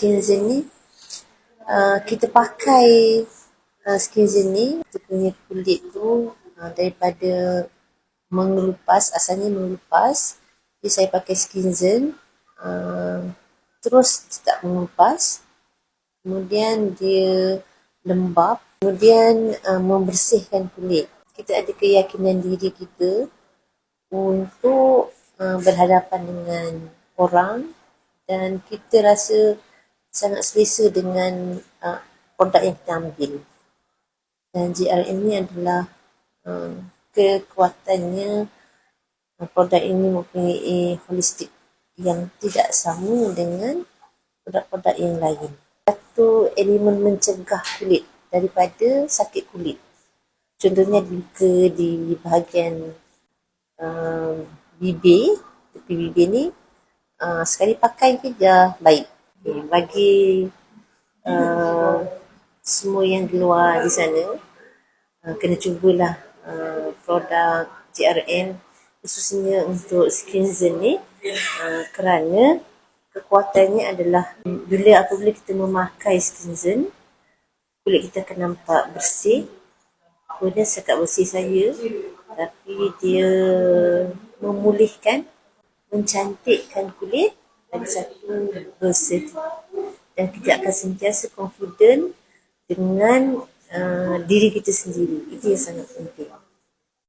Skin Zen ni kita pakai Skin Zen ni, kita punya kulit tu daripada mengelupas, asalnya mengelupas. Jadi saya pakai Skin Zen, terus tak mengelupas, kemudian dia lembap, kemudian membersihkan kulit. Kita ada keyakinan diri kita untuk berhadapan dengan orang, dan kita rasa sangat selesa dengan produk yang kita ambil. Dan GRM ni adalah kekuatannya, produk ini mempunyai holistik yang tidak sama dengan produk-produk yang lain. Satu elemen mencegah kulit daripada sakit kulit. Contohnya luka di bahagian bibir, tepi bibir ni, sekali pakai je dah baik. Bagi semua yang di luar di sana, kena cubalah produk GRM, khususnya untuk Skin Zen ni, kerana kekuatannya adalah apabila kita memakai Skin Zen, kulit kita akan nampak bersih. Kemudian setakat bersih saja, tapi dia memulihkan, mencantikkan kulit, lagi satu bersih, dan kita akan sentiasa confident dengan diri kita sendiri. Itu yang sangat penting.